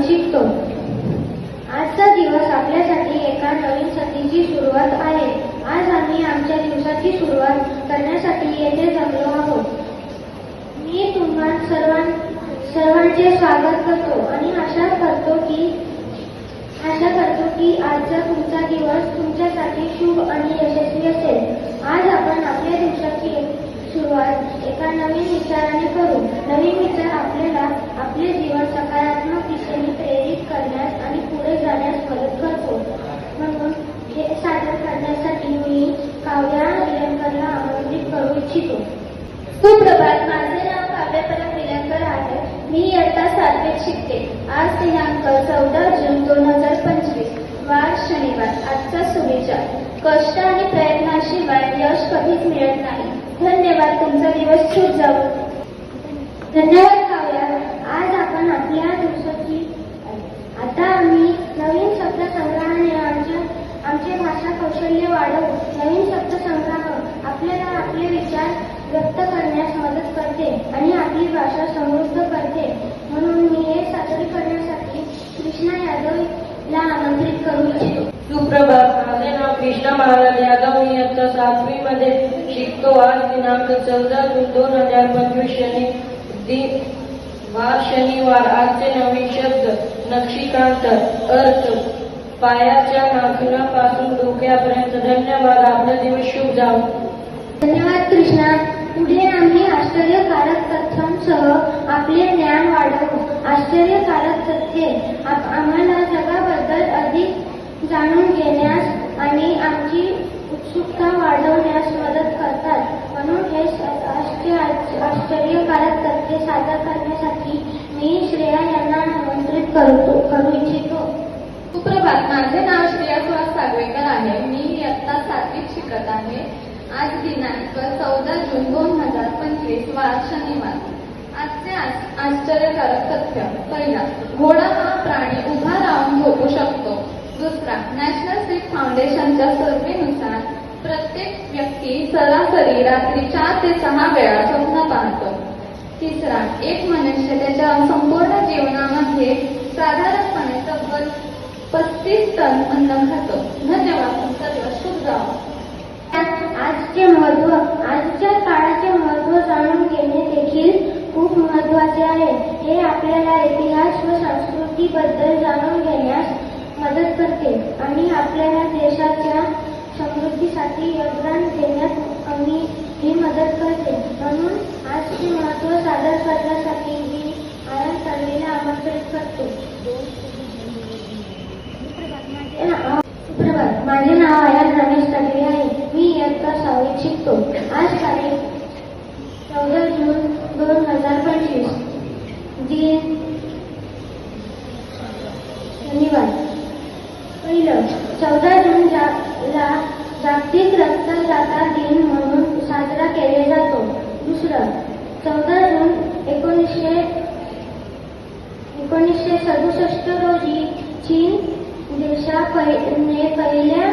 नवीन शिकतो. आजचा दिवस आपल्यासाठी एका नवीन सतीची सुरुवात आहे. आज आम्ही आमच्या दिवसाची सुरुवात करण्यासाठी येथे जमलो आहोत. मी तुम्हा सर्वांचे स्वागत करतो आणि आशा करतो की आजचा तुमचा दिवस तुमच्यासाठी शुभ आणि यशस्वी असेल. आज आपण आपल्या दिवसाची सुरुवात एका नवीन विचाराने करू. नवीन विचार आपल्याला आपले जीवन सकारात्मक दिशेने प्रेरित करण्यास आणि पुढे जाण्यास मदत करतो. म्हणून हे सादर करण्यासाठी मी काव्या विलंकरला आमंत्रित करू इच्छितो. सुप्रभात. माझे नाव काव्यपरम विलंकर आहे. मी इयत्ता 7वीत शिकते. आज दिनांक 14 जून 2025 वार शनिवार. आजचा सुविचार: कष्ट आणि प्रयत्नाशिवाय यश कधीच मिळत नाही. धन्यवाद. तुमचा दिवस शुभ जावो. धन्यवाद काव्या. आज आपण आपल्या दिवसाची आता आम्ही नवीन शब्द संग्रहाने आमचे भाषा कौशल्य वाढवू. नवीन शब्द संग्रह आपल्याला आपले विचार व्यक्त करण्यास मदत करते आणि आपली भाषा समृद्ध करते. म्हणून मी हे सादर करण्यासाठी कृष्णा यादवला आमंत्रित करू इच्छितो. सुप्रभात. माझे नाव कृष्णा महाराज यादव. मी इयत्ता 7वी मध्ये शिकतो. आज दिनांक 14 जून 2025 वार शनिवार. आजचे नवीन शब्द: नक्षीकांत. अर्थ: पायाच्या नाखुनापासून डोक्यापर्यंत. धन्यवाद. आपला दिवस शुभ जावो. धन्यवाद कृष्णा. पुढे आम्ही आश्चर्यकारक तथ्यांसह आपले ज्ञान वाढवू. आश्चर्यकारक तथ्ये आम्हाला जगाबद्दल अधिक जाणून घेण्यास आणि आमची उत्सुकता वाढवण्यास मदत करतात. म्हणून हे आश्चर्यकारक तथ्ये सादर करण्यासाठी मी श्रेया यांना आमंत्रित करू इच्छितो. सुप्रभात. माझे नाव श्रेया सुहास सागवेकर आहे. मी इयत्ता 7वीत शिकत आहे. आज दिनांक 14 जून 2025 वार शनिवार. आजचे आश्चर्यकारक तथ्य: पहिला, घोडा हा प्राणी उभा राहून झोपू शकतो. दुसरा, नॅशनल स्लीप फाउंडेशनच्या सर्व्हेनुसार प्रत्येक व्यक्ती सरासरी रात्री 4 ते 6 वेळा स्वप्न पाहतो. तिसरा, एक मनुष्य त्याच्या संपूर्ण जीवनामध्ये साधारणपणे तब्बल 35 टन अन्न खातो. धन्यवाद. तुमचा दिवस शुभ जावो. आजच्या काळाचे महत्त्व जाणून घेणे देखील खूप महत्त्वाचे आहे. हे आपल्याला इतिहास व संस्कृतीबद्दल जाणून घेण्यास मदत करते आणि आपल्याला देशाच्या समृद्धीसाठी योगदान देण्यात ही मदत करते. म्हणून आजचे महत्त्व सादर करण्यासाठी मी आयन तन्वीला आमंत्रित करतो. सुप्रभात. माझे नाव आयन रमेश तन्वी आहे. मी इयत्ता 6वीत शिकतो. आज तारीख 14 जून 2025 दिन शनिवार. पहिलं, 14 जून ला जागतिक रक्तदाता दिन म्हणून साजरा केले जातो. दुसरं, 14 जून 1967 रोजी चीन देशाने पहिल्या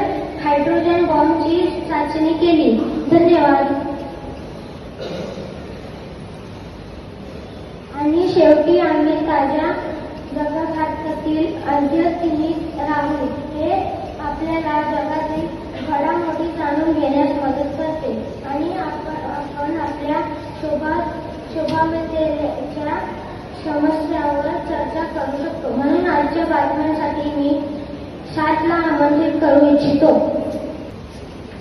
हायड्रोजन बॉम्बची चाचणी केली. धन्यवाद. आणि शेवटी आम्ही ताज्या जगभारतातील अद्ययावत राहू. हे आपल्याला जगातील घडामोडी जाणून घेण्यास मदत करते आणि आपण आपल्या शोभावतेच्या समस्यावर चर्चा करू शकतो. म्हणून आजच्या बातम्यांसाठी मी 7 ला आमंत्रित करू इच्छितो.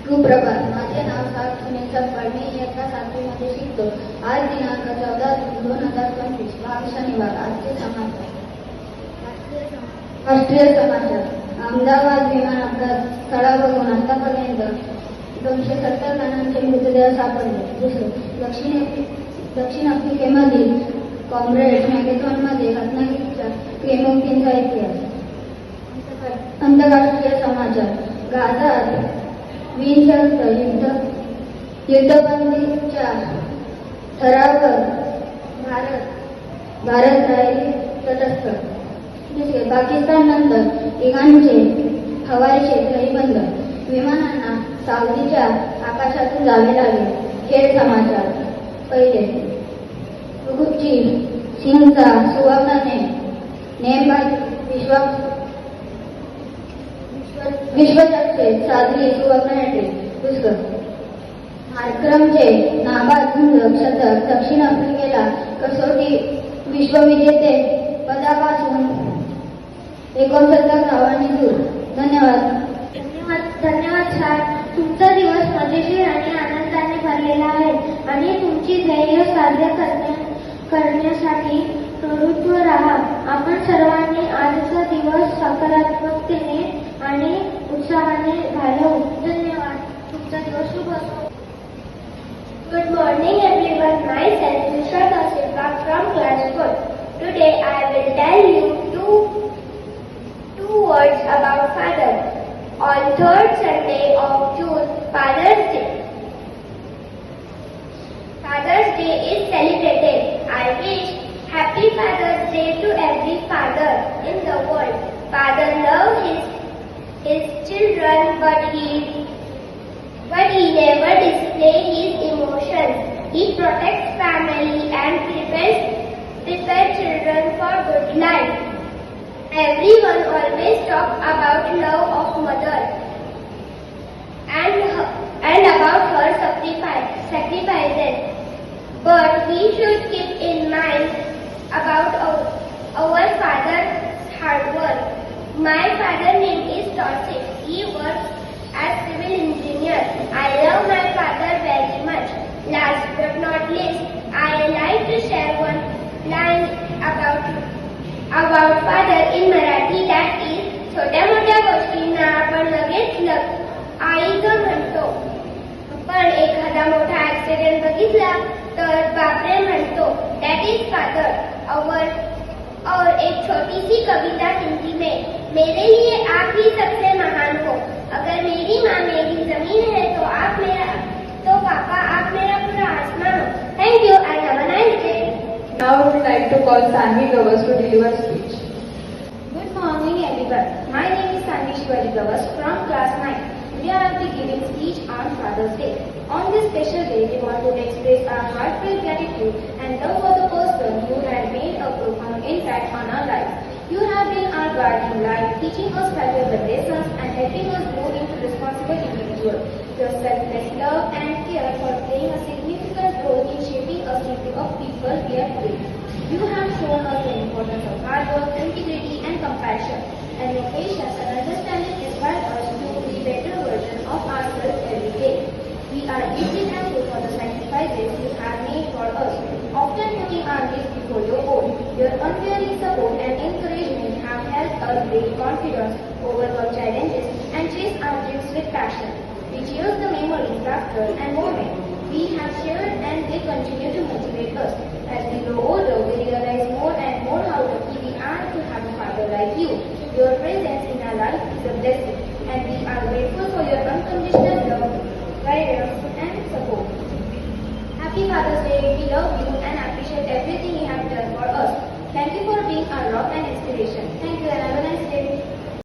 सुप्रभात. माझे नाव सुनील चप्पल. मी इयत्ता 7वी मध्ये शिकतो. आज दिनांक 14 जून 2025 वार शनिवार. आजचे समाचार: राष्ट्रीय समाचार. अहमदाबाद विमान अपघात स्थळावरून आतापर्यंत 270 जणांचे मृतदेह सापडले. दुसरे, दक्षिण आफ्रिकेमधील कॉम्रेड्स मॅरेथॉनमध्ये रत्नागिरीच्या प्रेमोक्तींचा इतिहास. आंतरराष्ट्रीय समाचार. गाझात बिनशर्त युद्धबंदीच्या ठरावावर भारत राहिली तटस्थ. पाकिस्तान नंतर इराणचे हवाई क्षेत्रही बंद. विमानांना सावलीच्या आकाशातून जावे लागले. खेळ समाचार. पहिले, गुरुजी सिंगचा सुवर्णने नेम विश्वचषक साजरी सुवर्णनेटे पुष्कर कार्यक्रमचे नाबाद शतक दक्षिण आफ्रिकेला कसोटी विश्वविजेते पदापासून 69 धावांनी दूर. धन्यवाद सर. तुमचा दिवस मजेशीर आणि आनंदाने भरलेला आहे आणि तुमची ध्येय साध्य करण्यासाठी प्रवृत्त राहा. आपण सर्वांनी आजचा दिवस सकारात्मकतेने आणि उत्साहाने घालवू. धन्यवाद. तुमचा दिवस शुभ असो. Good morning everyone. Myself Nushad Silva from class 4. Today I will tell you two words about father. On third Sunday of June, Father's Day. Father's Day is celebrated. I wish Happy Father's Day to every father in the world. Father loves his children, but he never displays his emotions. He protects family and prepares children for good life. Everyone always talks about love of mother and about her sacrifices. But we should keep in mind about our father's hard work. My father's name is Tausif. He works as civil engineer. I love my father very much. Last but not least, I like to share one line about father in Marathi, that is, छोट्या मोठ्या गोष्टींना आपण लगेच आईचं म्हणतो, पण एखादा मोठा ऍक्सिडेंट बघितला तर बापरे म्हणतो. That is father. और एक छोटी सी कविता हिंदी में. मेरे लिए आप ही सबसे महान हो. अगर मेरी माँ मेरी जमीन है तो पापा आप मेरा पूरा आसमान हो. Thank you end have a nice day. Now I would like to call Sanvi Gavas to deliver speech. Good morning everyone. My name is Sanvishwari Gavas from class 9. Today I will be giving speech on Father's Day. On this special day, we want to express our heartfelt gratitude and love for the person who had made a profound impact on our lives. You have been our guardian light, teaching us valuable lessons and helping us grow into responsible individuals. Your selfless love and care for playing a significant role in shaping us into a people we are today. You have shown us the importance of hard work, integrity and compassion, and your patience and understanding inspire us to be better versions of ourselves every day. We are deeply thankful for the sacrifices you have made for us, often putting our needs before your own. Your unwavering support and encouragement have helped us build confidence, overcome challenges, and chase our dreams with passion. We cherish the memories, laughter, and moments we have shared, and they continue to motivate us. As we grow older, we realize more and more how lucky we are to have a father like you. Your presence in our life is a blessing, and we are grateful for your unconditional love, guidance, and support. Happy Father's Day. We love you and appreciate everything